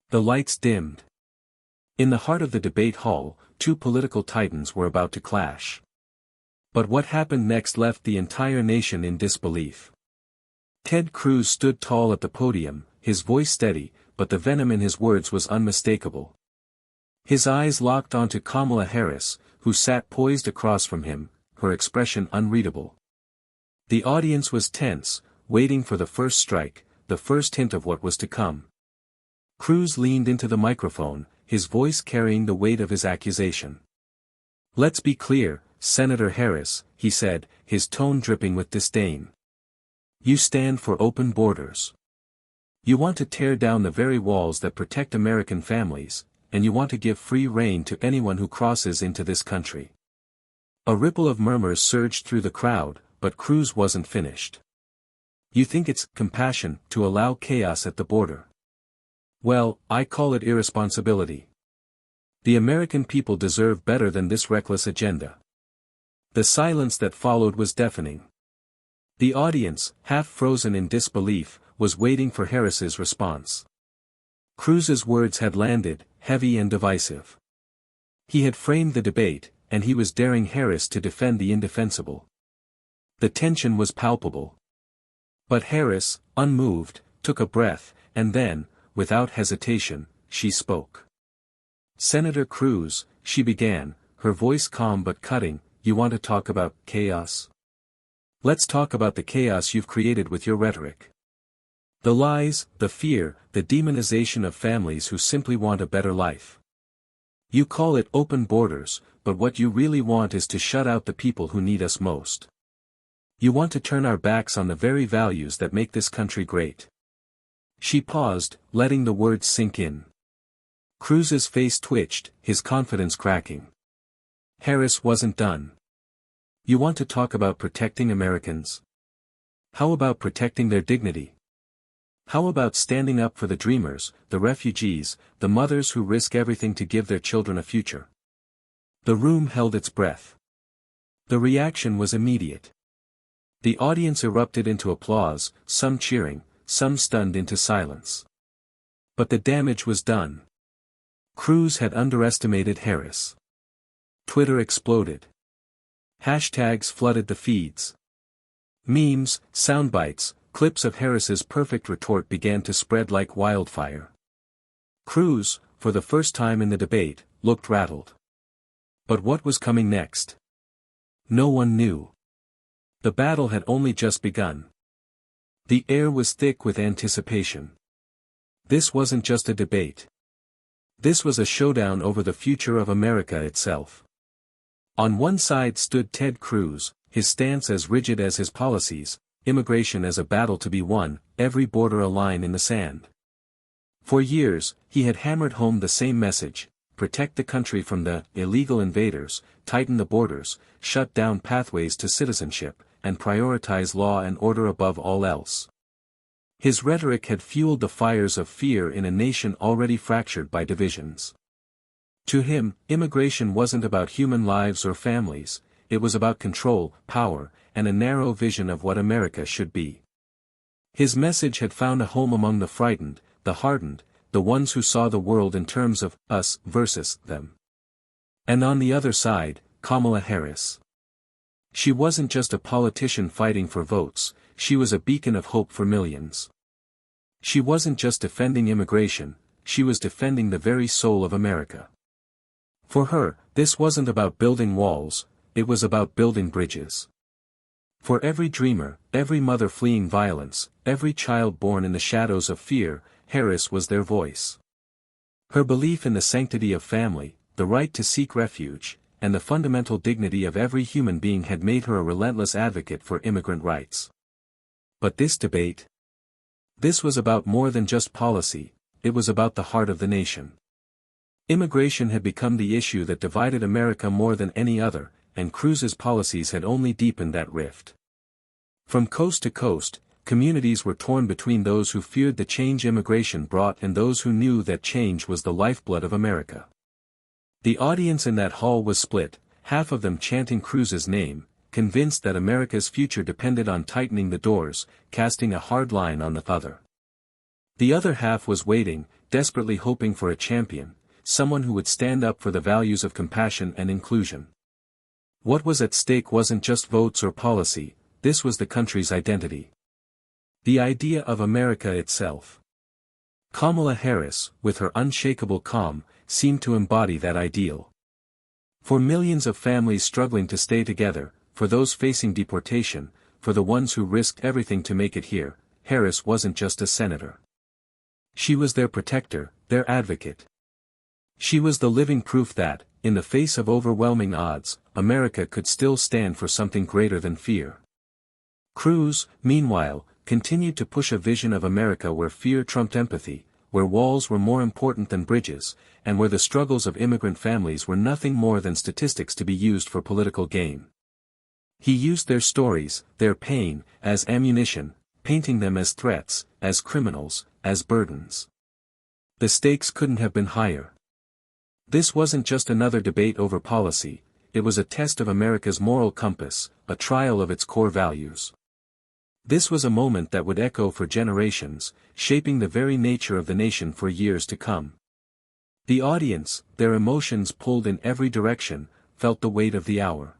The lights dimmed. In the heart of the debate hall, two political titans were about to clash. But what happened next left the entire nation in disbelief. Ted Cruz stood tall at the podium, his voice steady, but the venom in his words was unmistakable. His eyes locked onto Kamala Harris, who sat poised across from him, her expression unreadable. The audience was tense, waiting for the first strike, the first hint of what was to come. Cruz leaned into the microphone, his voice carrying the weight of his accusation. "Let's be clear, Senator Harris," he said, his tone dripping with disdain. "You stand for open borders. You want to tear down the very walls that protect American families, and you want to give free rein to anyone who crosses into this country." A ripple of murmurs surged through the crowd, but Cruz wasn't finished. "You think it's compassion to allow chaos at the border? Well, I call it irresponsibility. The American people deserve better than this reckless agenda." The silence that followed was deafening. The audience, half frozen in disbelief, was waiting for Harris's response. Cruz's words had landed, heavy and divisive. He had framed the debate, and he was daring Harris to defend the indefensible. The tension was palpable. But Harris, unmoved, took a breath, and then, without hesitation, she spoke. "Senator Cruz," she began, her voice calm but cutting, "you want to talk about chaos? Let's talk about the chaos you've created with your rhetoric. The lies, the fear, the demonization of families who simply want a better life. You call it open borders, but what you really want is to shut out the people who need us most. You want to turn our backs on the very values that make this country great." She paused, letting the words sink in. Cruz's face twitched, his confidence cracking. Harris wasn't done. "You want to talk about protecting Americans? How about protecting their dignity? How about standing up for the dreamers, the refugees, the mothers who risk everything to give their children a future?" The room held its breath. The reaction was immediate. The audience erupted into applause, some cheering, some stunned into silence. But the damage was done. Cruz had underestimated Harris. Twitter exploded. Hashtags flooded the feeds. Memes, soundbites, clips of Harris's perfect retort began to spread like wildfire. Cruz, for the first time in the debate, looked rattled. But what was coming next? No one knew. The battle had only just begun. The air was thick with anticipation. This wasn't just a debate. This was a showdown over the future of America itself. On one side stood Ted Cruz, his stance as rigid as his policies, immigration as a battle to be won, every border a line in the sand. For years, he had hammered home the same message: protect the country from the illegal invaders, tighten the borders, shut down pathways to citizenship, and prioritize law and order above all else. His rhetoric had fueled the fires of fear in a nation already fractured by divisions. To him, immigration wasn't about human lives or families, it was about control, power, and a narrow vision of what America should be. His message had found a home among the frightened, the hardened, the ones who saw the world in terms of us versus them. And on the other side, Kamala Harris. She wasn't just a politician fighting for votes, she was a beacon of hope for millions. She wasn't just defending immigration, she was defending the very soul of America. For her, this wasn't about building walls, it was about building bridges. For every dreamer, every mother fleeing violence, every child born in the shadows of fear, Harris was their voice. Her belief in the sanctity of family, the right to seek refuge, and the fundamental dignity of every human being had made her a relentless advocate for immigrant rights. But this debate? This was about more than just policy, it was about the heart of the nation. Immigration had become the issue that divided America more than any other, and Cruz's policies had only deepened that rift. From coast to coast, communities were torn between those who feared the change immigration brought and those who knew that change was the lifeblood of America. The audience in that hall was split, half of them chanting Cruz's name, convinced that America's future depended on tightening the doors, casting a hard line on the other. The other half was waiting, desperately hoping for a champion, someone who would stand up for the values of compassion and inclusion. What was at stake wasn't just votes or policy, this was the country's identity. The idea of America itself. Kamala Harris, with her unshakable calm, seemed to embody that ideal. For millions of families struggling to stay together, for those facing deportation, for the ones who risked everything to make it here, Harris wasn't just a senator. She was their protector, their advocate. She was the living proof that, in the face of overwhelming odds, America could still stand for something greater than fear. Cruz, meanwhile, continued to push a vision of America where fear trumped empathy, where walls were more important than bridges, and where the struggles of immigrant families were nothing more than statistics to be used for political gain. He used their stories, their pain, as ammunition, painting them as threats, as criminals, as burdens. The stakes couldn't have been higher. This wasn't just another debate over policy, it was a test of America's moral compass, a trial of its core values. This was a moment that would echo for generations, shaping the very nature of the nation for years to come. The audience, their emotions pulled in every direction, felt the weight of the hour.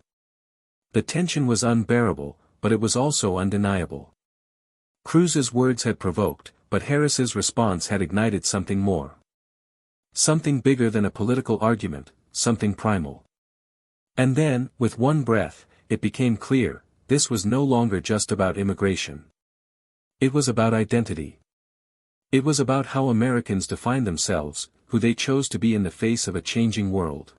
The tension was unbearable, but it was also undeniable. Cruz's words had provoked, but Harris's response had ignited something more. Something bigger than a political argument, something primal. And then, with one breath, it became clear, this was no longer just about immigration. It was about identity. It was about how Americans define themselves, who they chose to be in the face of a changing world.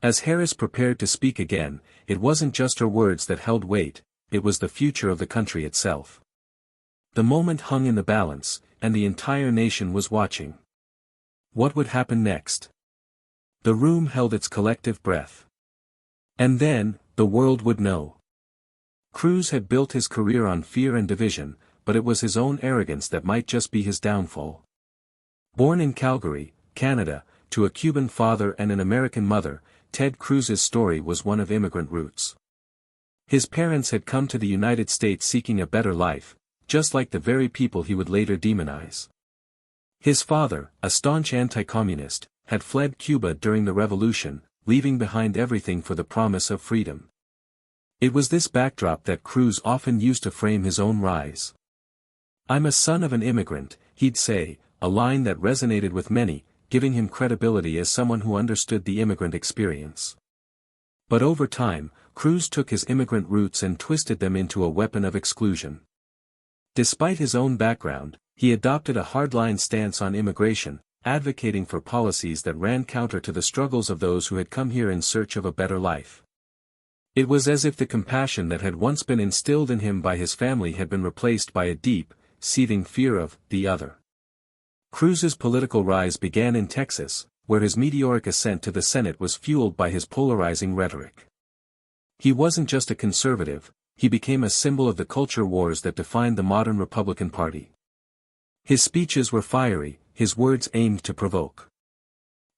As Harris prepared to speak again, it wasn't just her words that held weight, it was the future of the country itself. The moment hung in the balance, and the entire nation was watching. What would happen next? The room held its collective breath. And then, the world would know. Cruz had built his career on fear and division, but it was his own arrogance that might just be his downfall. Born in Calgary, Canada, to a Cuban father and an American mother, Ted Cruz's story was one of immigrant roots. His parents had come to the United States seeking a better life, just like the very people he would later demonize. His father, a staunch anti-communist, had fled Cuba during the revolution, leaving behind everything for the promise of freedom. It was this backdrop that Cruz often used to frame his own rise. "I'm a son of an immigrant," he'd say, a line that resonated with many, giving him credibility as someone who understood the immigrant experience. But over time, Cruz took his immigrant roots and twisted them into a weapon of exclusion. Despite his own background, he adopted a hardline stance on immigration, advocating for policies that ran counter to the struggles of those who had come here in search of a better life. It was as if the compassion that had once been instilled in him by his family had been replaced by a deep, seething fear of the other. Cruz's political rise began in Texas, where his meteoric ascent to the Senate was fueled by his polarizing rhetoric. He wasn't just a conservative, he became a symbol of the culture wars that defined the modern Republican Party. His speeches were fiery, his words aimed to provoke.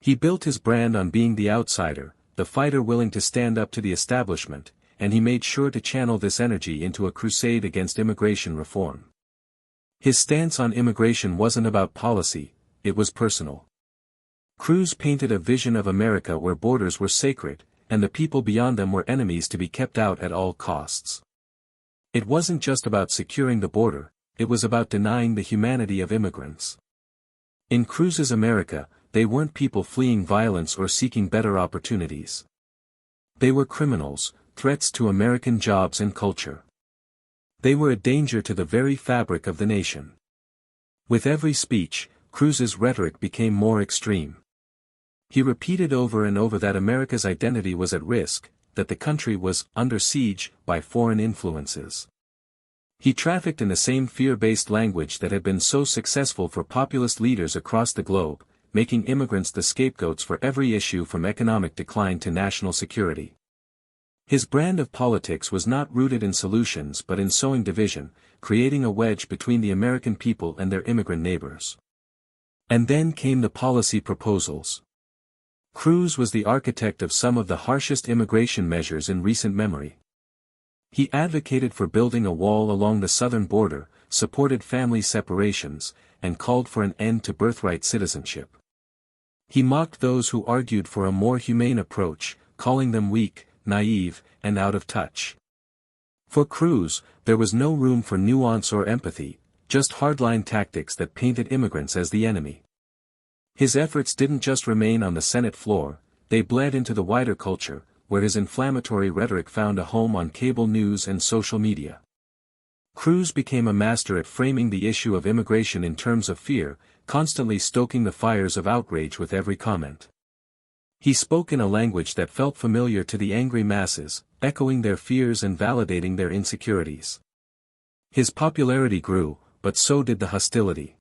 He built his brand on being the outsider, the fighter willing to stand up to the establishment, and he made sure to channel this energy into a crusade against immigration reform. His stance on immigration wasn't about policy, it was personal. Cruz painted a vision of America where borders were sacred, and the people beyond them were enemies to be kept out at all costs. It wasn't just about securing the border, it was about denying the humanity of immigrants. In Cruz's America, they weren't people fleeing violence or seeking better opportunities. They were criminals, threats to American jobs and culture. They were a danger to the very fabric of the nation. With every speech, Cruz's rhetoric became more extreme. He repeated over and over that America's identity was at risk, that the country was under siege by foreign influences. He trafficked in the same fear-based language that had been so successful for populist leaders across the globe, making immigrants the scapegoats for every issue from economic decline to national security. His brand of politics was not rooted in solutions but in sowing division, creating a wedge between the American people and their immigrant neighbors. And then came the policy proposals. Cruz was the architect of some of the harshest immigration measures in recent memory. He advocated for building a wall along the southern border, supported family separations, and called for an end to birthright citizenship. He mocked those who argued for a more humane approach, calling them weak, naive, and out of touch. For Cruz, there was no room for nuance or empathy, just hardline tactics that painted immigrants as the enemy. His efforts didn't just remain on the Senate floor, they bled into the wider culture, where his inflammatory rhetoric found a home on cable news and social media. Cruz became a master at framing the issue of immigration in terms of fear, constantly stoking the fires of outrage with every comment. He spoke in a language that felt familiar to the angry masses, echoing their fears and validating their insecurities. His popularity grew, but so did the hostility.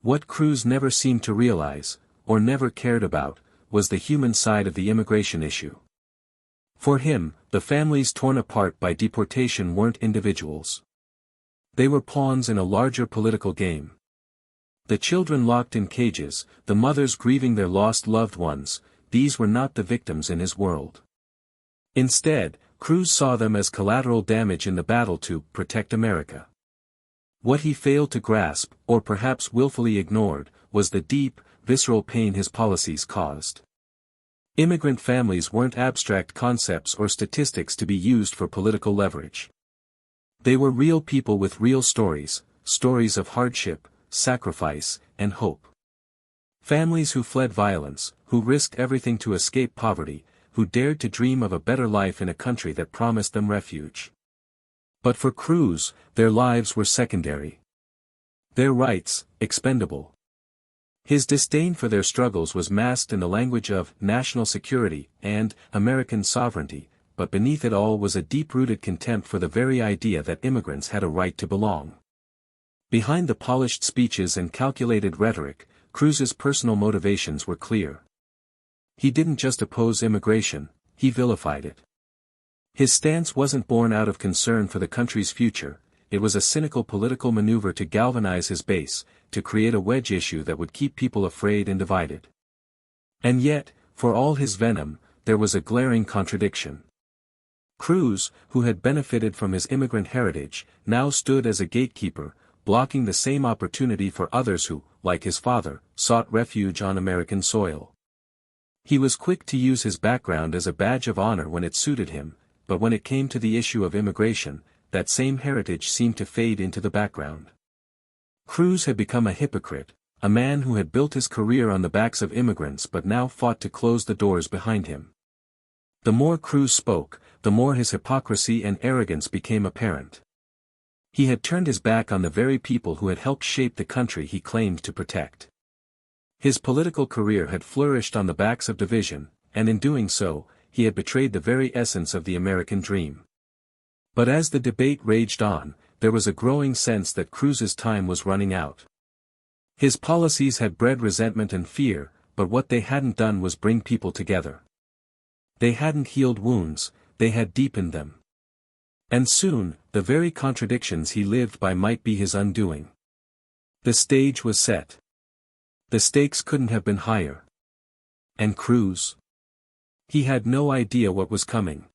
What Cruz never seemed to realize, or never cared about, was the human side of the immigration issue. For him, the families torn apart by deportation weren't individuals. They were pawns in a larger political game. The children locked in cages, the mothers grieving their lost loved ones, these were not the victims in his world. Instead, Cruz saw them as collateral damage in the battle to protect America. What he failed to grasp, or perhaps willfully ignored, was the deep, visceral pain his policies caused. Immigrant families weren't abstract concepts or statistics to be used for political leverage. They were real people with real stories, stories of hardship, sacrifice, and hope. Families who fled violence, who risked everything to escape poverty, who dared to dream of a better life in a country that promised them refuge. But for Cruz, their lives were secondary. Their rights, expendable. His disdain for their struggles was masked in the language of national security and American sovereignty, but beneath it all was a deep-rooted contempt for the very idea that immigrants had a right to belong. Behind the polished speeches and calculated rhetoric, Cruz's personal motivations were clear. He didn't just oppose immigration, he vilified it. His stance wasn't born out of concern for the country's future, it was a cynical political maneuver to galvanize his base, to create a wedge issue that would keep people afraid and divided. And yet, for all his venom, there was a glaring contradiction. Cruz, who had benefited from his immigrant heritage, now stood as a gatekeeper, blocking the same opportunity for others who, like his father, sought refuge on American soil. He was quick to use his background as a badge of honor when it suited him, but when it came to the issue of immigration, that same heritage seemed to fade into the background. Cruz had become a hypocrite, a man who had built his career on the backs of immigrants but now fought to close the doors behind him. The more Cruz spoke, the more his hypocrisy and arrogance became apparent. He had turned his back on the very people who had helped shape the country he claimed to protect. His political career had flourished on the backs of division, and in doing so, he had betrayed the very essence of the American dream. But as the debate raged on, there was a growing sense that Cruz's time was running out. His policies had bred resentment and fear, but what they hadn't done was bring people together. They hadn't healed wounds, they had deepened them. And soon, the very contradictions he lived by might be his undoing. The stage was set. The stakes couldn't have been higher. And Cruz? He had no idea what was coming.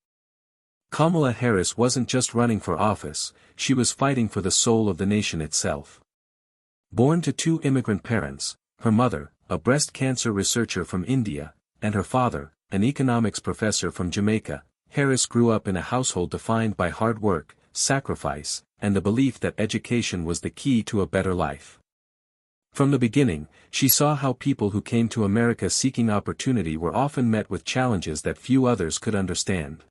Kamala Harris wasn't just running for office, she was fighting for the soul of the nation itself. Born to two immigrant parents, her mother, a breast cancer researcher from India, and her father, an economics professor from Jamaica, Harris grew up in a household defined by hard work, sacrifice, and the belief that education was the key to a better life. From the beginning, she saw how people who came to America seeking opportunity were often met with challenges that few others could understand.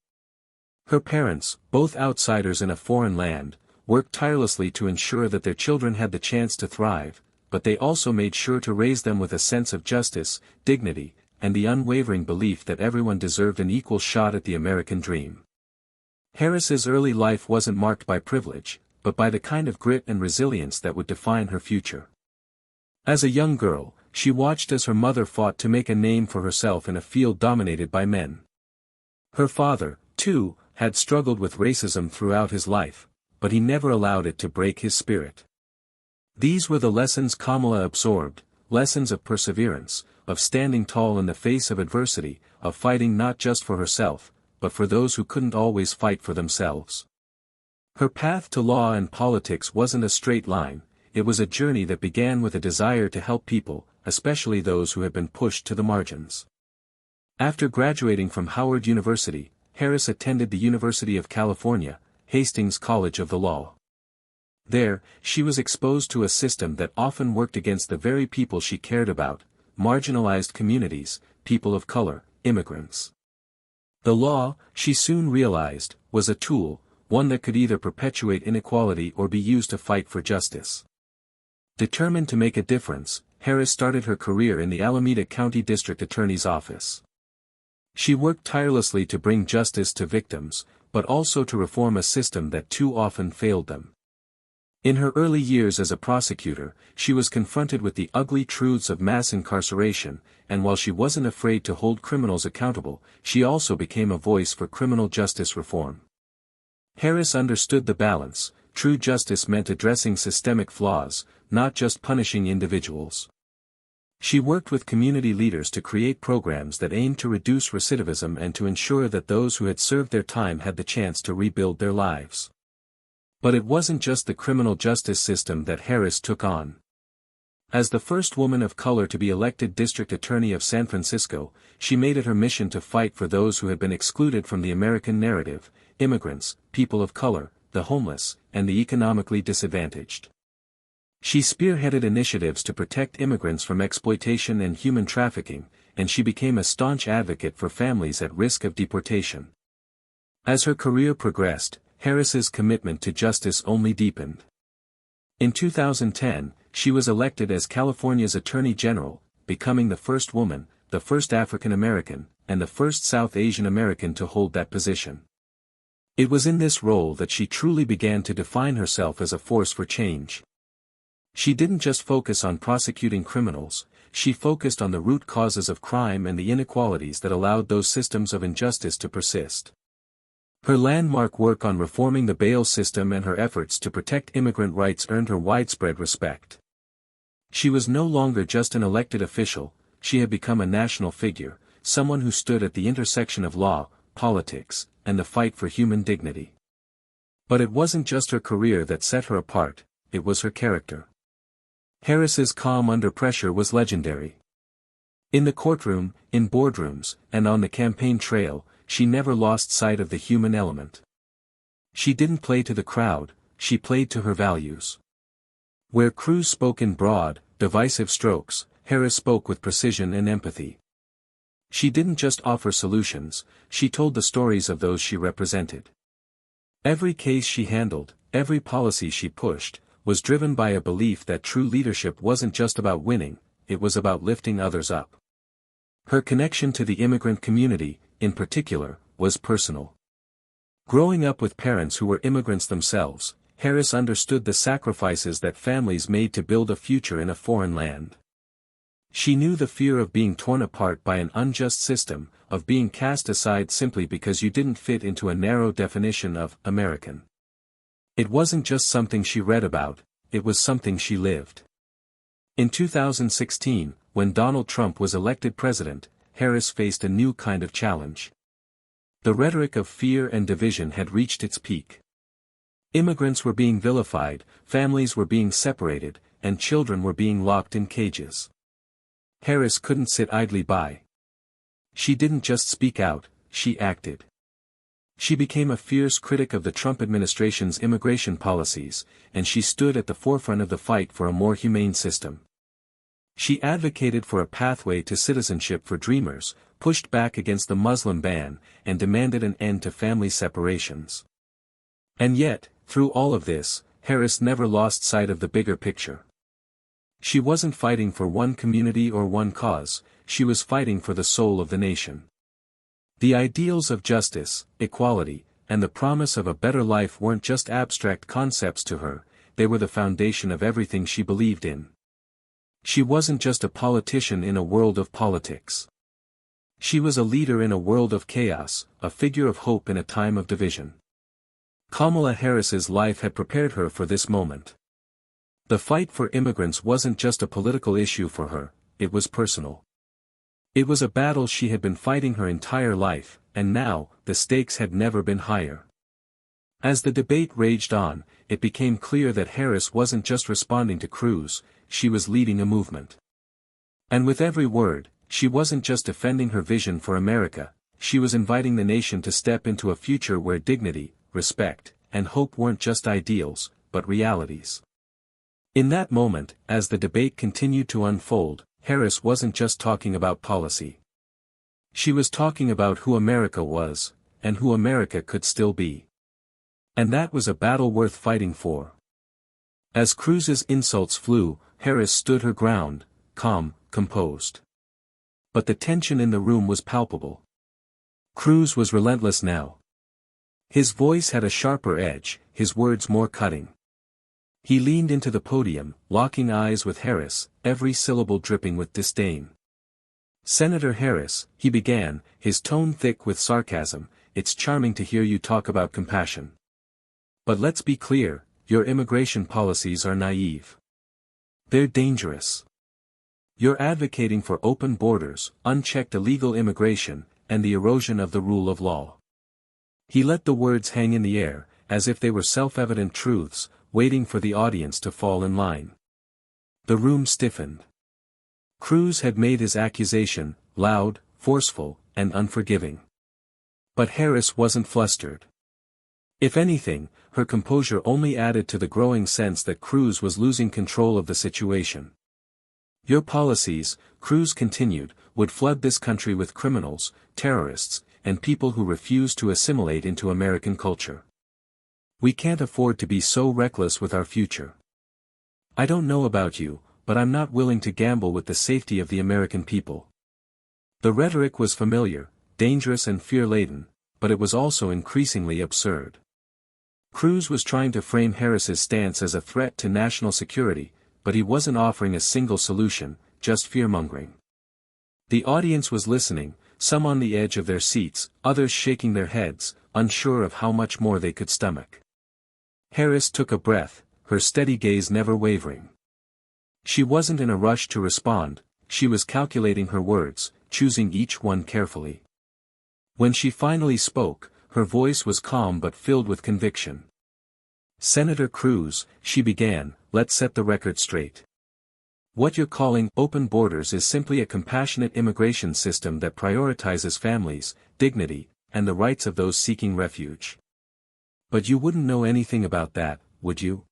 Her parents, both outsiders in a foreign land, worked tirelessly to ensure that their children had the chance to thrive, but they also made sure to raise them with a sense of justice, dignity, and the unwavering belief that everyone deserved an equal shot at the American dream. Harris's early life wasn't marked by privilege, but by the kind of grit and resilience that would define her future. As a young girl, she watched as her mother fought to make a name for herself in a field dominated by men. Her father, too, had struggled with racism throughout his life, but he never allowed it to break his spirit. These were the lessons Kamala absorbed, lessons of perseverance, of standing tall in the face of adversity, of fighting not just for herself, but for those who couldn't always fight for themselves. Her path to law and politics wasn't a straight line, it was a journey that began with a desire to help people, especially those who had been pushed to the margins. After graduating from Howard University, Harris attended the University of California, Hastings College of the Law. There, she was exposed to a system that often worked against the very people she cared about, marginalized communities, people of color, immigrants. The law, she soon realized, was a tool, one that could either perpetuate inequality or be used to fight for justice. Determined to make a difference, Harris started her career in the Alameda County District Attorney's Office. She worked tirelessly to bring justice to victims, but also to reform a system that too often failed them. In her early years as a prosecutor, she was confronted with the ugly truths of mass incarceration, and while she wasn't afraid to hold criminals accountable, she also became a voice for criminal justice reform. Harris understood the balance. True justice meant addressing systemic flaws, not just punishing individuals. She worked with community leaders to create programs that aimed to reduce recidivism and to ensure that those who had served their time had the chance to rebuild their lives. But it wasn't just the criminal justice system that Harris took on. As the first woman of color to be elected District Attorney of San Francisco, she made it her mission to fight for those who had been excluded from the American narrative: immigrants, people of color, the homeless, and the economically disadvantaged. She spearheaded initiatives to protect immigrants from exploitation and human trafficking, and she became a staunch advocate for families at risk of deportation. As her career progressed, Harris's commitment to justice only deepened. In 2010, she was elected as California's Attorney General, becoming the first woman, the first African American, and the first South Asian American to hold that position. It was in this role that she truly began to define herself as a force for change. She didn't just focus on prosecuting criminals, she focused on the root causes of crime and the inequalities that allowed those systems of injustice to persist. Her landmark work on reforming the bail system and her efforts to protect immigrant rights earned her widespread respect. She was no longer just an elected official, she had become a national figure, someone who stood at the intersection of law, politics, and the fight for human dignity. But it wasn't just her career that set her apart, it was her character. Harris's calm under pressure was legendary. In the courtroom, in boardrooms, and on the campaign trail, she never lost sight of the human element. She didn't play to the crowd, she played to her values. Where Cruz spoke in broad, divisive strokes, Harris spoke with precision and empathy. She didn't just offer solutions, she told the stories of those she represented. Every case she handled, every policy she pushed, was driven by a belief that true leadership wasn't just about winning, it was about lifting others up. Her connection to the immigrant community, in particular, was personal. Growing up with parents who were immigrants themselves, Harris understood the sacrifices that families made to build a future in a foreign land. She knew the fear of being torn apart by an unjust system, of being cast aside simply because you didn't fit into a narrow definition of American. It wasn't just something she read about, it was something she lived. In 2016, when Donald Trump was elected president, Harris faced a new kind of challenge. The rhetoric of fear and division had reached its peak. Immigrants were being vilified, families were being separated, and children were being locked in cages. Harris couldn't sit idly by. She didn't just speak out, she acted. She became a fierce critic of the Trump administration's immigration policies, and she stood at the forefront of the fight for a more humane system. She advocated for a pathway to citizenship for Dreamers, pushed back against the Muslim ban, and demanded an end to family separations. And yet, through all of this, Harris never lost sight of the bigger picture. She wasn't fighting for one community or one cause, she was fighting for the soul of the nation. The ideals of justice, equality, and the promise of a better life weren't just abstract concepts to her, they were the foundation of everything she believed in. She wasn't just a politician in a world of politics. She was a leader in a world of chaos, a figure of hope in a time of division. Kamala Harris's life had prepared her for this moment. The fight for immigrants wasn't just a political issue for her, it was personal. It was a battle she had been fighting her entire life, and now, the stakes had never been higher. As the debate raged on, it became clear that Harris wasn't just responding to Cruz, she was leading a movement. And with every word, she wasn't just defending her vision for America, she was inviting the nation to step into a future where dignity, respect, and hope weren't just ideals, but realities. In that moment, as the debate continued to unfold, Harris wasn't just talking about policy. She was talking about who America was, and who America could still be. And that was a battle worth fighting for. As Cruz's insults flew, Harris stood her ground, calm, composed. But the tension in the room was palpable. Cruz was relentless now. His voice had a sharper edge, his words more cutting. He leaned into the podium, locking eyes with Harris, every syllable dripping with disdain. "Senator Harris," he began, his tone thick with sarcasm, "it's charming to hear you talk about compassion. But let's be clear, your immigration policies are naive. They're dangerous. You're advocating for open borders, unchecked illegal immigration, and the erosion of the rule of law." He let the words hang in the air, as if they were self-evident truths, waiting for the audience to fall in line. The room stiffened. Cruz had made his accusation, loud, forceful, and unforgiving. But Harris wasn't flustered. If anything, her composure only added to the growing sense that Cruz was losing control of the situation. "Your policies," Cruz continued, "would flood this country with criminals, terrorists, and people who refuse to assimilate into American culture. We can't afford to be so reckless with our future. I don't know about you, but I'm not willing to gamble with the safety of the American people." The rhetoric was familiar, dangerous and fear-laden, but it was also increasingly absurd. Cruz was trying to frame Harris's stance as a threat to national security, but he wasn't offering a single solution, just fear-mongering. The audience was listening, some on the edge of their seats, others shaking their heads, unsure of how much more they could stomach. Harris took a breath, her steady gaze never wavering. She wasn't in a rush to respond, she was calculating her words, choosing each one carefully. When she finally spoke, her voice was calm but filled with conviction. "Senator Cruz," she began, "let's set the record straight. What you're calling open borders is simply a compassionate immigration system that prioritizes families, dignity, and the rights of those seeking refuge. But you wouldn't know anything about that, would you?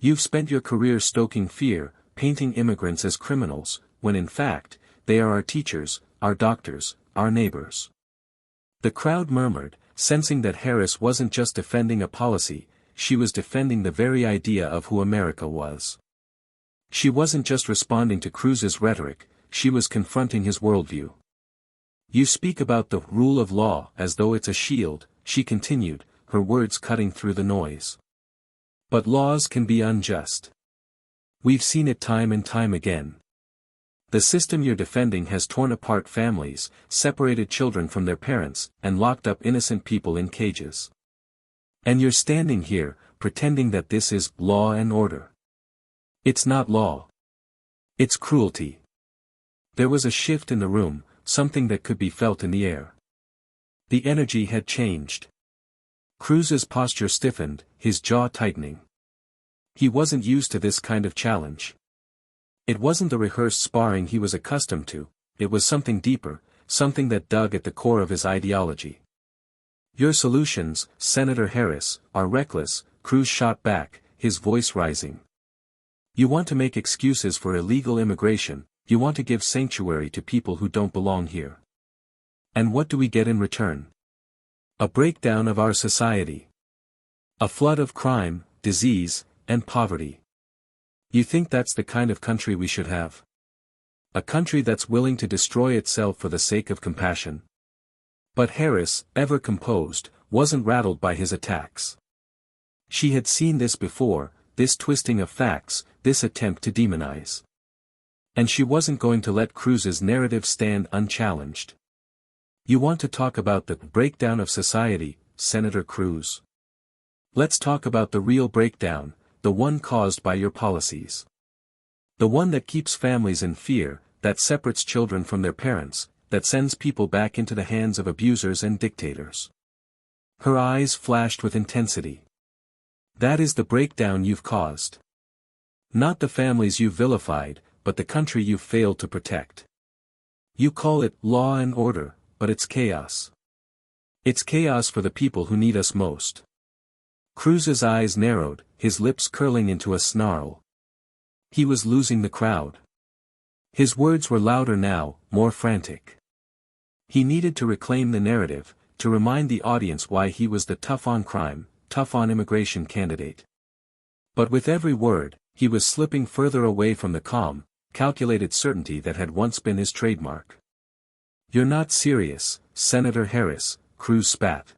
You've spent your career stoking fear, painting immigrants as criminals, when in fact, they are our teachers, our doctors, our neighbors." The crowd murmured, sensing that Harris wasn't just defending a policy, she was defending the very idea of who America was. She wasn't just responding to Cruz's rhetoric, she was confronting his worldview. "You speak about the rule of law as though it's a shield," she continued, her words cutting through the noise. "But laws can be unjust. We've seen it time and time again. The system you're defending has torn apart families, separated children from their parents, and locked up innocent people in cages. And you're standing here, pretending that this is law and order. It's not law. It's cruelty." There was a shift in the room, something that could be felt in the air. The energy had changed. Cruz's posture stiffened, his jaw tightening. He wasn't used to this kind of challenge. It wasn't the rehearsed sparring he was accustomed to, it was something deeper, something that dug at the core of his ideology. "Your solutions, Senator Harris, are reckless," Cruz shot back, his voice rising. "You want to make excuses for illegal immigration, you want to give sanctuary to people who don't belong here. And what do we get in return? A breakdown of our society. A flood of crime, disease, and poverty. You think that's the kind of country we should have? A country that's willing to destroy itself for the sake of compassion?" But Harris, ever composed, wasn't rattled by his attacks. She had seen this before, this twisting of facts, this attempt to demonize. And she wasn't going to let Cruz's narrative stand unchallenged. "You want to talk about the breakdown of society, Senator Cruz? Let's talk about the real breakdown, the one caused by your policies. The one that keeps families in fear, that separates children from their parents, that sends people back into the hands of abusers and dictators. Her eyes flashed with intensity. That is the breakdown you've caused. Not the families you've vilified, but the country you've failed to protect. You call it law and order, but it's chaos. It's chaos for the people who need us most. Cruz's eyes narrowed, his lips curling into a snarl. He was losing the crowd. His words were louder now, more frantic. He needed to reclaim the narrative, to remind the audience why he was the tough-on-crime, tough-on-immigration candidate. But with every word, he was slipping further away from the calm, calculated certainty that had once been his trademark. "You're not serious, Senator Harris," Cruz spat.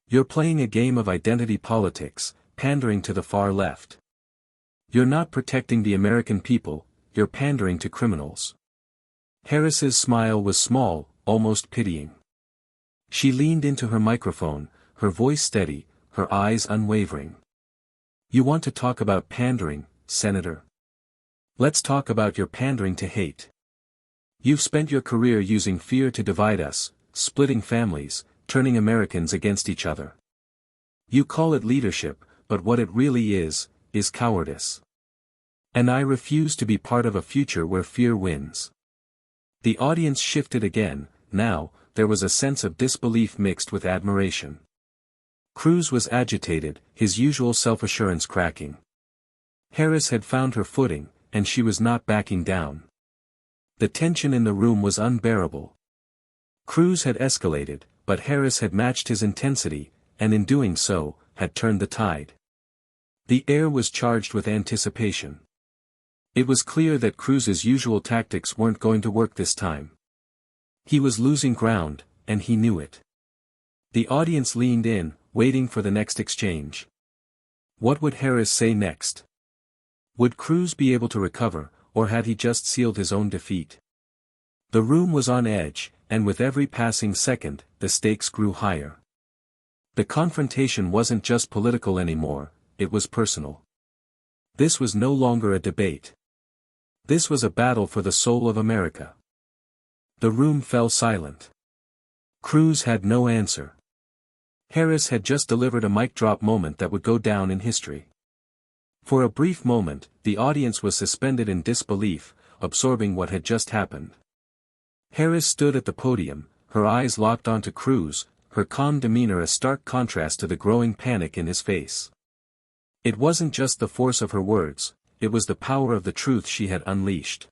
"You're playing a game of identity politics, pandering to the far left. You're not protecting the American people, you're pandering to criminals." Harris's smile was small, almost pitying. She leaned into her microphone, her voice steady, her eyes unwavering. "You want to talk about pandering, Senator? Let's talk about your pandering to hate. You've spent your career using fear to divide us, splitting families, turning Americans against each other. You call it leadership, but what it really is cowardice. And I refuse to be part of a future where fear wins." The audience shifted again. Now, there was a sense of disbelief mixed with admiration. Cruz was agitated, his usual self-assurance cracking. Harris had found her footing, and she was not backing down. The tension in the room was unbearable. Cruz had escalated, but Harris had matched his intensity, and in doing so, had turned the tide. The air was charged with anticipation. It was clear that Cruz's usual tactics weren't going to work this time. He was losing ground, and he knew it. The audience leaned in, waiting for the next exchange. What would Harris say next? Would Cruz be able to recover, or had he just sealed his own defeat? The room was on edge, and with every passing second, the stakes grew higher. The confrontation wasn't just political anymore, it was personal. This was no longer a debate. This was a battle for the soul of America. The room fell silent. Cruz had no answer. Harris had just delivered a mic-drop moment that would go down in history. For a brief moment, the audience was suspended in disbelief, absorbing what had just happened. Harris stood at the podium, her eyes locked onto Cruz, her calm demeanor a stark contrast to the growing panic in his face. It wasn't just the force of her words, it was the power of the truth she had unleashed.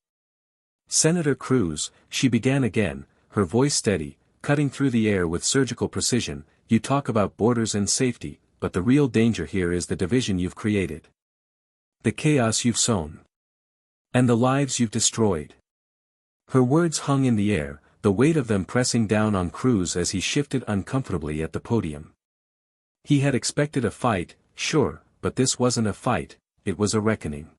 "Senator Cruz," she began again, her voice steady, cutting through the air with surgical precision, "you talk about borders and safety, but the real danger here is the division you've created. The chaos you've sown. And the lives you've destroyed." Her words hung in the air, the weight of them pressing down on Cruz as he shifted uncomfortably at the podium. He had expected a fight, sure, but this wasn't a fight, it was a reckoning.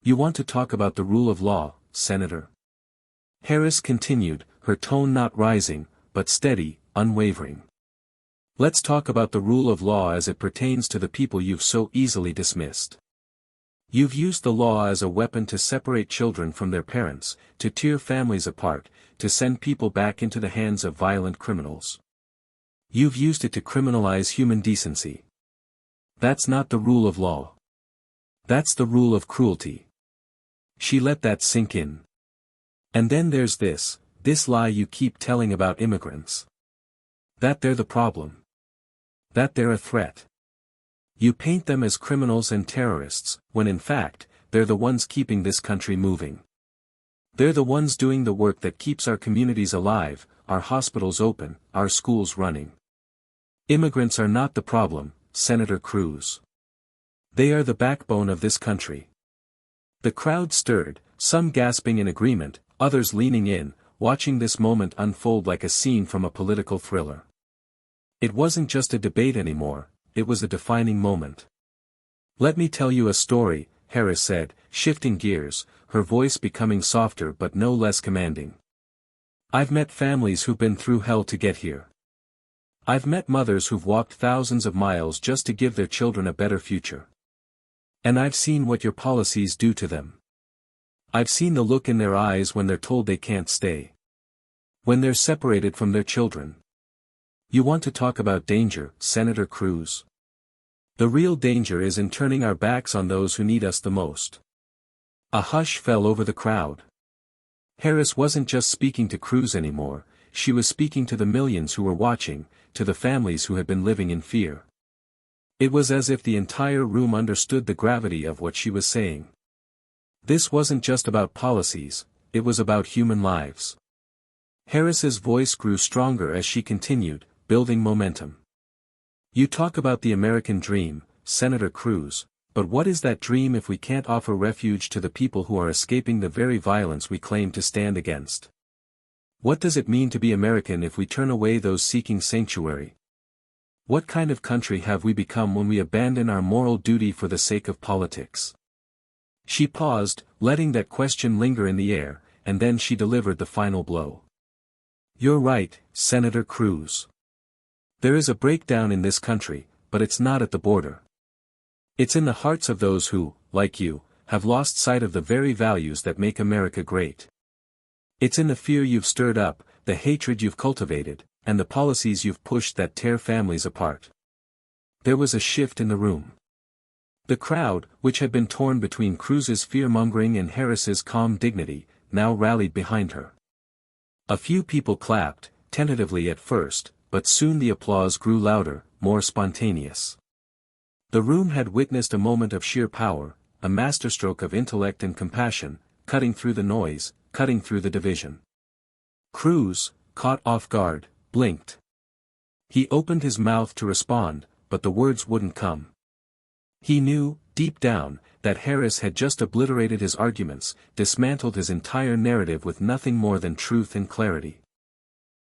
"You want to talk about the rule of law, Senator?" Harris continued, her tone not rising, but steady, unwavering. "Let's talk about the rule of law as it pertains to the people you've so easily dismissed. You've used the law as a weapon to separate children from their parents, to tear families apart, to send people back into the hands of violent criminals. You've used it to criminalize human decency. That's not the rule of law. That's the rule of cruelty." She let that sink in. "And then there's this lie you keep telling about immigrants. That they're the problem. That they're a threat. You paint them as criminals and terrorists, when in fact, they're the ones keeping this country moving. They're the ones doing the work that keeps our communities alive, our hospitals open, our schools running. Immigrants are not the problem, Senator Cruz. They are the backbone of this country." The crowd stirred, some gasping in agreement, others leaning in, watching this moment unfold like a scene from a political thriller. It wasn't just a debate anymore, it was a defining moment. "Let me tell you a story," Harris said, shifting gears, her voice becoming softer but no less commanding. "I've met families who've been through hell to get here. I've met mothers who've walked thousands of miles just to give their children a better future. And I've seen what your policies do to them. I've seen the look in their eyes when they're told they can't stay. When they're separated from their children. You want to talk about danger, Senator Cruz? The real danger is in turning our backs on those who need us the most. A hush fell over the crowd. Harris wasn't just speaking to Cruz anymore, she was speaking to the millions who were watching, to the families who had been living in fear. It was as if the entire room understood the gravity of what she was saying. This wasn't just about policies, it was about human lives. Harris's voice grew stronger as she continued, building momentum. You talk about the American dream, Senator Cruz, but what is that dream if we can't offer refuge to the people who are escaping the very violence we claim to stand against? What does it mean to be American if we turn away those seeking sanctuary? What kind of country have we become when we abandon our moral duty for the sake of politics? She paused, letting that question linger in the air, and then she delivered the final blow. You're right, Senator Cruz. There is a breakdown in this country, but it's not at the border. It's in the hearts of those who, like you, have lost sight of the very values that make America great. It's in the fear you've stirred up, the hatred you've cultivated, and the policies you've pushed that tear families apart. There was a shift in the room. The crowd, which had been torn between Cruz's fear-mongering and Harris's calm dignity, now rallied behind her. A few people clapped, tentatively at first, but soon the applause grew louder, more spontaneous. The room had witnessed a moment of sheer power, a masterstroke of intellect and compassion, cutting through the noise, cutting through the division. Cruz, caught off guard, blinked. He opened his mouth to respond, but the words wouldn't come. He knew, deep down, that Harris had just obliterated his arguments, dismantled his entire narrative with nothing more than truth and clarity.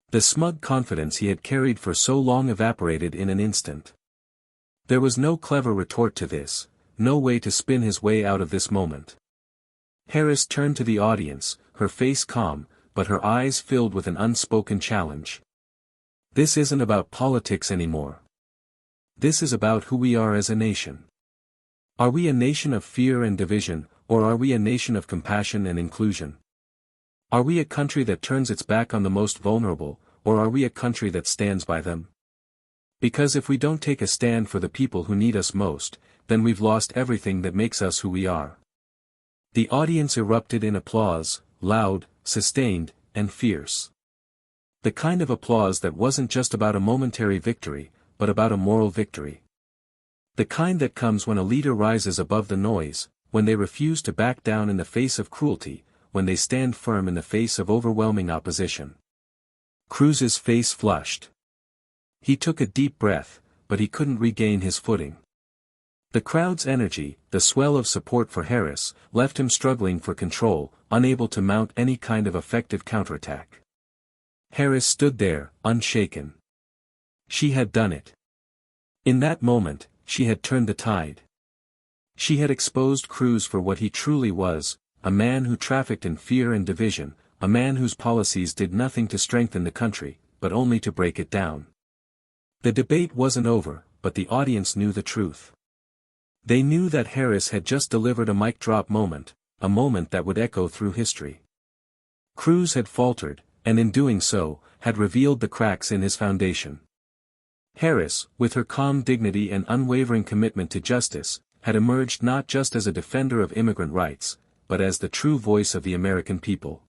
The smug confidence he had carried for so long evaporated in an instant. There was no clever retort to this, no way to spin his way out of this moment. Harris turned to the audience, her face calm, but her eyes filled with an unspoken challenge. This isn't about politics anymore. This is about who we are as a nation. Are we a nation of fear and division, or are we a nation of compassion and inclusion? Are we a country that turns its back on the most vulnerable, or are we a country that stands by them? Because if we don't take a stand for the people who need us most, then we've lost everything that makes us who we are. The audience erupted in applause, loud, sustained, and fierce. The kind of applause that wasn't just about a momentary victory, but about a moral victory. The kind that comes when a leader rises above the noise, when they refuse to back down in the face of cruelty, when they stand firm in the face of overwhelming opposition. Cruz's face flushed. He took a deep breath, but he couldn't regain his footing. The crowd's energy, the swell of support for Harris, left him struggling for control, unable to mount any kind of effective counterattack. Harris stood there, unshaken. She had done it. In that moment, she had turned the tide. She had exposed Cruz for what he truly was, a man who trafficked in fear and division, a man whose policies did nothing to strengthen the country, but only to break it down. The debate wasn't over, but the audience knew the truth. They knew that Harris had just delivered a mic drop moment, a moment that would echo through history. Cruz had faltered, and in doing so, had revealed the cracks in his foundation. Harris, with her calm dignity and unwavering commitment to justice, had emerged not just as a defender of immigrant rights, but as the true voice of the American people.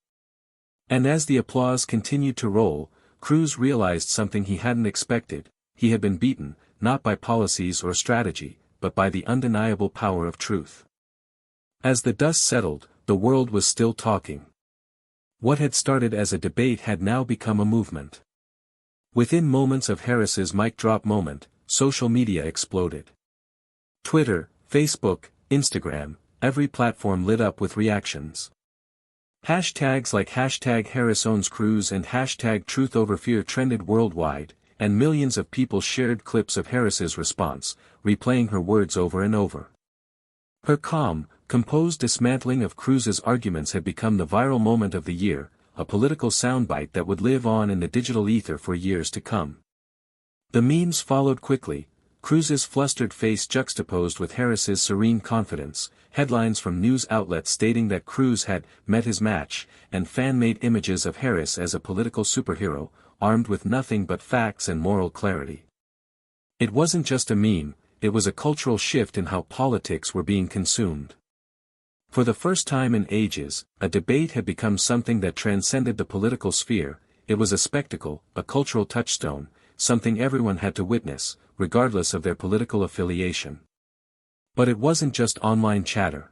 And as the applause continued to roll, Cruz realized something he hadn't expected. He had been beaten, not by policies or strategy, but by the undeniable power of truth. As the dust settled, the world was still talking. What had started as a debate had now become a movement. Within moments of Harris's mic drop moment, social media exploded. Twitter, Facebook, Instagram, every platform lit up with reactions. Hashtags like #HarrisOwnsCruz and #TruthOverFear trended worldwide, and millions of people shared clips of Harris's response, replaying her words over and over. Her calm, composed dismantling of Cruz's arguments had become the viral moment of the year, a political soundbite that would live on in the digital ether for years to come. The memes followed quickly, Cruz's flustered face juxtaposed with Harris's serene confidence, headlines from news outlets stating that Cruz had met his match, and fan-made images of Harris as a political superhero, armed with nothing but facts and moral clarity. It wasn't just a meme, it was a cultural shift in how politics were being consumed. For the first time in ages, a debate had become something that transcended the political sphere. It was a spectacle, a cultural touchstone, something everyone had to witness, regardless of their political affiliation. But it wasn't just online chatter.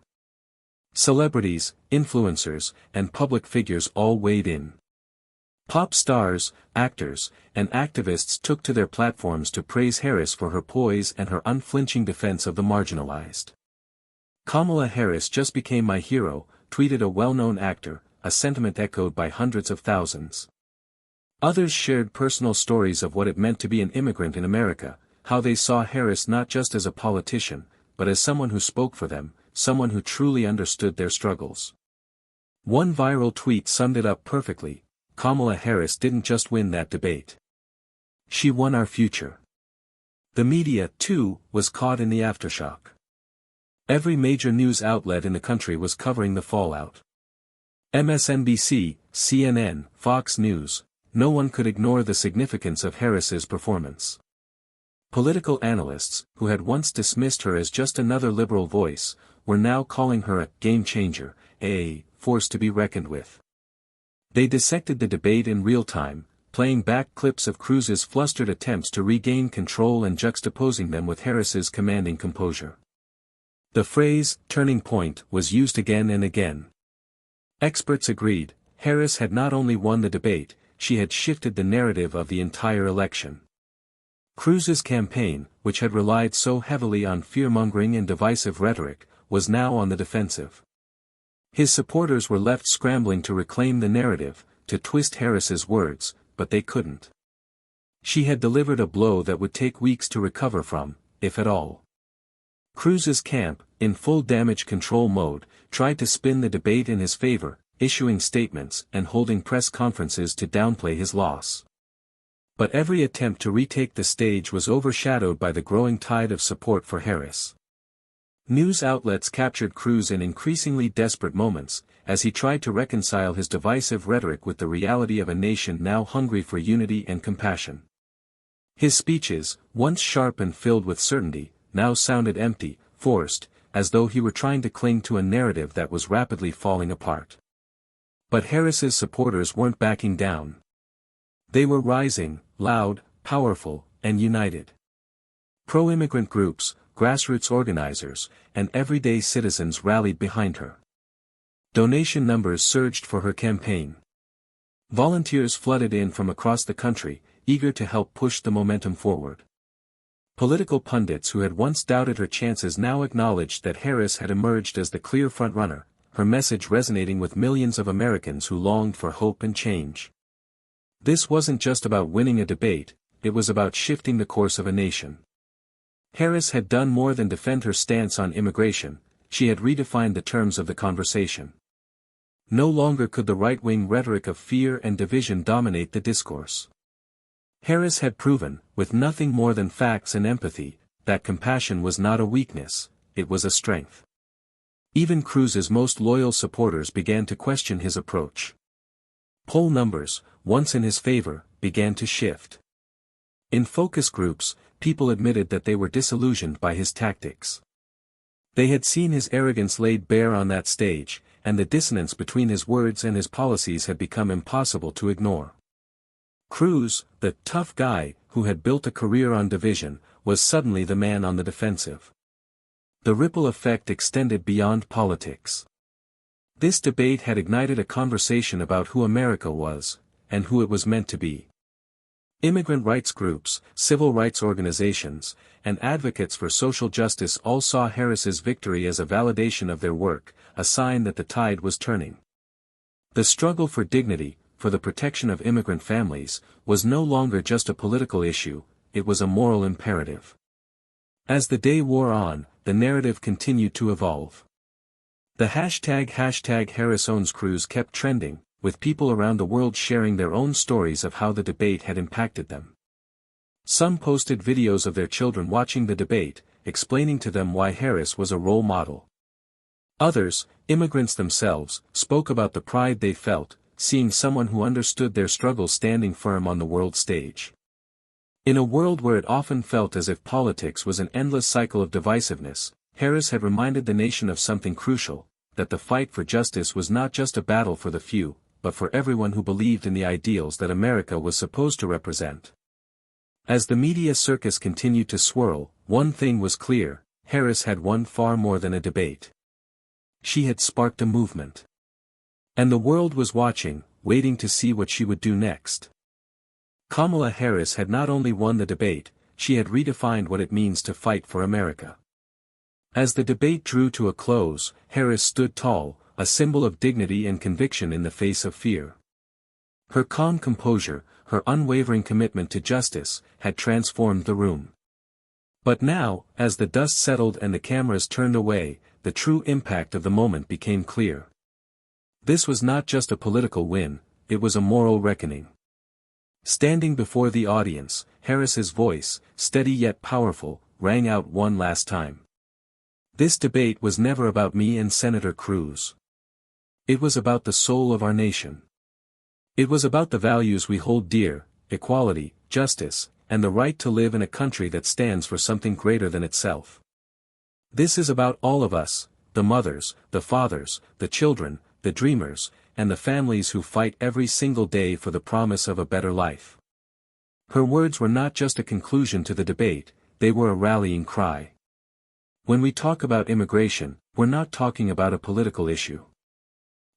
Celebrities, influencers, and public figures all weighed in. Pop stars, actors, and activists took to their platforms to praise Harris for her poise and her unflinching defense of the marginalized. "Kamala Harris just became my hero," tweeted a well-known actor, a sentiment echoed by hundreds of thousands. Others shared personal stories of what it meant to be an immigrant in America, how they saw Harris not just as a politician, but as someone who spoke for them, someone who truly understood their struggles. One viral tweet summed it up perfectly: "Kamala Harris didn't just win that debate. She won our future." The media, too, was caught in the aftershock. Every major news outlet in the country was covering the fallout. MSNBC, CNN, Fox News. No one could ignore the significance of Harris's performance. Political analysts, who had once dismissed her as just another liberal voice, were now calling her a game changer, a force to be reckoned with. They dissected the debate in real time, playing back clips of Cruz's flustered attempts to regain control and juxtaposing them with Harris's commanding composure. The phrase, "turning point," was used again and again. Experts agreed, Harris had not only won the debate, she had shifted the narrative of the entire election. Cruz's campaign, which had relied so heavily on fear-mongering and divisive rhetoric, was now on the defensive. His supporters were left scrambling to reclaim the narrative, to twist Harris's words, but they couldn't. She had delivered a blow that would take weeks to recover from, if at all. Cruz's camp, in full damage control mode, tried to spin the debate in his favor, issuing statements and holding press conferences to downplay his loss. But every attempt to retake the stage was overshadowed by the growing tide of support for Harris. News outlets captured Cruz in increasingly desperate moments, as he tried to reconcile his divisive rhetoric with the reality of a nation now hungry for unity and compassion. His speeches, once sharp and filled with certainty, now sounded empty, forced, as though he were trying to cling to a narrative that was rapidly falling apart. But Harris's supporters weren't backing down. They were rising, loud, powerful, and united. Pro-immigrant groups, grassroots organizers, and everyday citizens rallied behind her. Donation numbers surged for her campaign. Volunteers flooded in from across the country, eager to help push the momentum forward. Political pundits who had once doubted her chances now acknowledged that Harris had emerged as the clear frontrunner, her message resonating with millions of Americans who longed for hope and change. This wasn't just about winning a debate, it was about shifting the course of a nation. Harris had done more than defend her stance on immigration, she had redefined the terms of the conversation. No longer could the right-wing rhetoric of fear and division dominate the discourse. Harris had proven, with nothing more than facts and empathy, that compassion was not a weakness, it was a strength. Even Cruz's most loyal supporters began to question his approach. Poll numbers, once in his favor, began to shift. In focus groups, people admitted that they were disillusioned by his tactics. They had seen his arrogance laid bare on that stage, and the dissonance between his words and his policies had become impossible to ignore. Cruz, the tough guy, who had built a career on division, was suddenly the man on the defensive. The ripple effect extended beyond politics. This debate had ignited a conversation about who America was, and who it was meant to be. Immigrant rights groups, civil rights organizations, and advocates for social justice all saw Harris's victory as a validation of their work, a sign that the tide was turning. The struggle for dignity, for the protection of immigrant families, was no longer just a political issue, it was a moral imperative. As the day wore on, the narrative continued to evolve. The hashtag #HarrisOwnsCruz kept trending, with people around the world sharing their own stories of how the debate had impacted them. Some posted videos of their children watching the debate, explaining to them why Harris was a role model. Others, immigrants themselves, spoke about the pride they felt, seeing someone who understood their struggles standing firm on the world stage. In a world where it often felt as if politics was an endless cycle of divisiveness, Harris had reminded the nation of something crucial, that the fight for justice was not just a battle for the few, but for everyone who believed in the ideals that America was supposed to represent. As the media circus continued to swirl, one thing was clear: Harris had won far more than a debate. She had sparked a movement. And the world was watching, waiting to see what she would do next. Kamala Harris had not only won the debate, she had redefined what it means to fight for America. As the debate drew to a close, Harris stood tall, a symbol of dignity and conviction in the face of fear. Her calm composure, her unwavering commitment to justice, had transformed the room. But now, as the dust settled and the cameras turned away, the true impact of the moment became clear. This was not just a political win, it was a moral reckoning. Standing before the audience, Harris's voice, steady yet powerful, rang out one last time. This debate was never about me and Senator Cruz. It was about the soul of our nation. It was about the values we hold dear: equality, justice, and the right to live in a country that stands for something greater than itself. This is about all of us, the mothers, the fathers, the children, the dreamers, and the families who fight every single day for the promise of a better life. Her words were not just a conclusion to the debate, they were a rallying cry. When we talk about immigration, we're not talking about a political issue.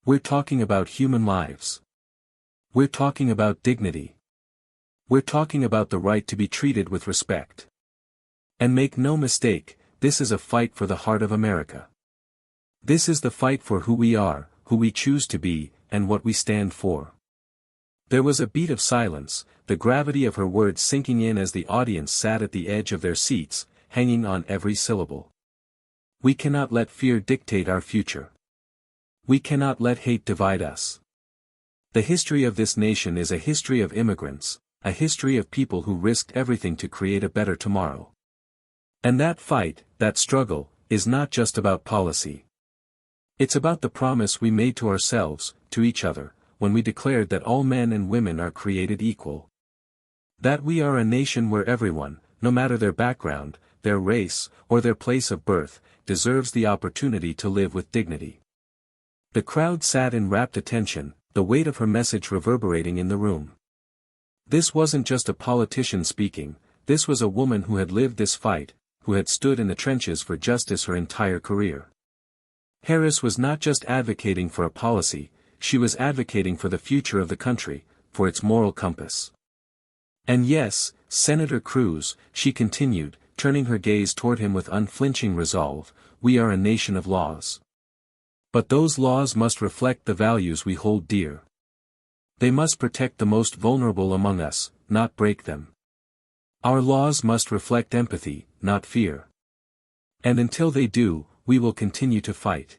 We're talking about human lives. We're talking about dignity. We're talking about the right to be treated with respect. And make no mistake, this is a fight for the heart of America. This is the fight for who we are, who we choose to be, and what we stand for. There was a beat of silence, the gravity of her words sinking in as the audience sat at the edge of their seats, hanging on every syllable. We cannot let fear dictate our future. We cannot let hate divide us. The history of this nation is a history of immigrants, a history of people who risked everything to create a better tomorrow. And that fight, that struggle, is not just about policy. It's about the promise we made to ourselves, to each other, when we declared that all men and women are created equal. That we are a nation where everyone, no matter their background, their race, or their place of birth, deserves the opportunity to live with dignity. The crowd sat in rapt attention, the weight of her message reverberating in the room. This wasn't just a politician speaking, this was a woman who had lived this fight, who had stood in the trenches for justice her entire career. Harris was not just advocating for a policy, she was advocating for the future of the country, for its moral compass. And yes, Senator Cruz, she continued, turning her gaze toward him with unflinching resolve, we are a nation of laws. But those laws must reflect the values we hold dear. They must protect the most vulnerable among us, not break them. Our laws must reflect empathy, not fear. And until they do, we will continue to fight.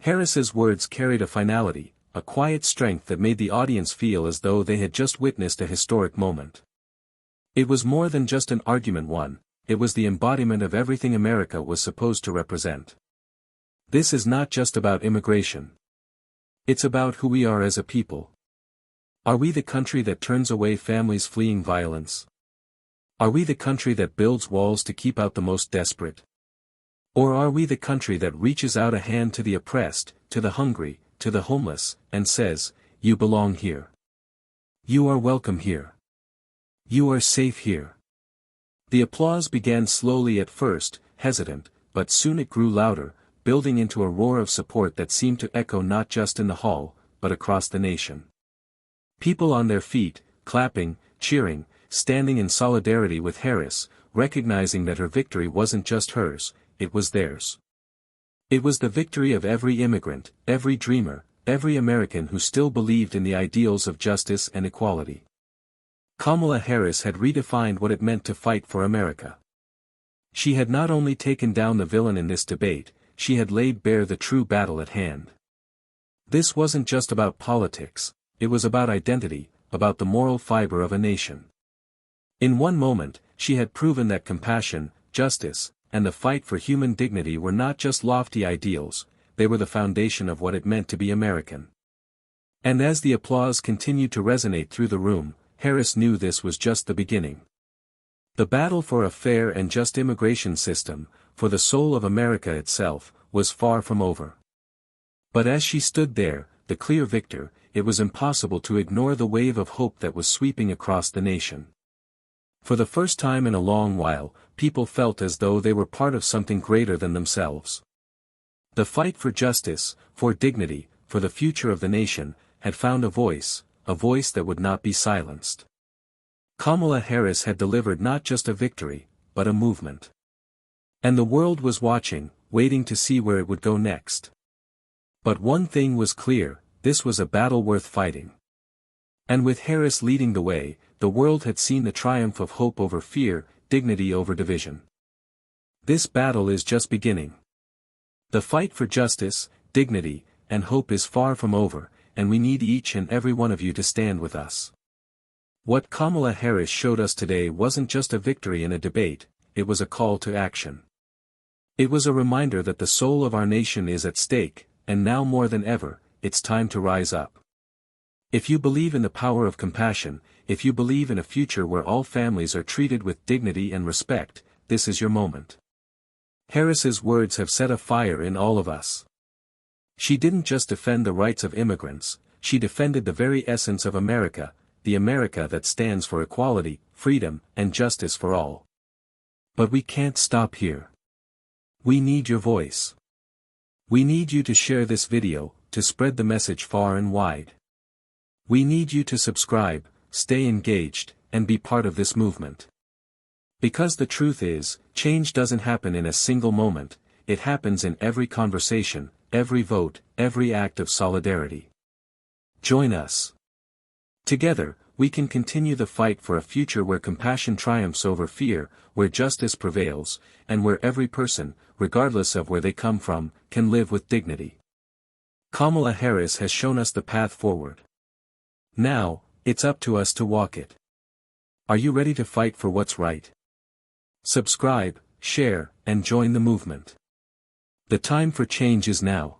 Harris's words carried a finality, a quiet strength that made the audience feel as though they had just witnessed a historic moment. It was more than just an argument won, it was the embodiment of everything America was supposed to represent. This is not just about immigration. It's about who we are as a people. Are we the country that turns away families fleeing violence? Are we the country that builds walls to keep out the most desperate? Or are we the country that reaches out a hand to the oppressed, to the hungry, to the homeless, and says, you belong here. You are welcome here. You are safe here. The applause began slowly at first, hesitant, but soon it grew louder, building into a roar of support that seemed to echo not just in the hall, but across the nation. People on their feet, clapping, cheering, standing in solidarity with Harris, recognizing that her victory wasn't just hers, it was theirs. It was the victory of every immigrant, every dreamer, every American who still believed in the ideals of justice and equality. Kamala Harris had redefined what it meant to fight for America. She had not only taken down the villain in this debate, she had laid bare the true battle at hand. This wasn't just about politics, it was about identity, about the moral fiber of a nation. In one moment, she had proven that compassion, justice, and the fight for human dignity were not just lofty ideals, they were the foundation of what it meant to be American. And as the applause continued to resonate through the room, Harris knew this was just the beginning. The battle for a fair and just immigration system, for the soul of America itself, was far from over. But as she stood there, the clear victor, it was impossible to ignore the wave of hope that was sweeping across the nation. For the first time in a long while, people felt as though they were part of something greater than themselves. The fight for justice, for dignity, for the future of the nation, had found a voice that would not be silenced. Kamala Harris had delivered not just a victory, but a movement. And the world was watching, waiting to see where it would go next. But one thing was clear, this was a battle worth fighting. And with Harris leading the way, the world had seen the triumph of hope over fear, dignity over division. This battle is just beginning. The fight for justice, dignity, and hope is far from over, and we need each and every one of you to stand with us. What Kamala Harris showed us today wasn't just a victory in a debate, it was a call to action. It was a reminder that the soul of our nation is at stake, and now more than ever, it's time to rise up. If you believe in the power of compassion, if you believe in a future where all families are treated with dignity and respect, this is your moment. Harris's words have set a fire in all of us. She didn't just defend the rights of immigrants, she defended the very essence of America, the America that stands for equality, freedom, and justice for all. But we can't stop here. We need your voice. We need you to share this video, to spread the message far and wide. We need you to subscribe, stay engaged, and be part of this movement. Because the truth is, change doesn't happen in a single moment, it happens in every conversation, every vote, every act of solidarity. Join us. Together, we can continue the fight for a future where compassion triumphs over fear, where justice prevails, and where every person, regardless of where they come from, can live with dignity. Kamala Harris has shown us the path forward. Now, it's up to us to walk it. Are you ready to fight for what's right? Subscribe, share, and join the movement. The time for change is now.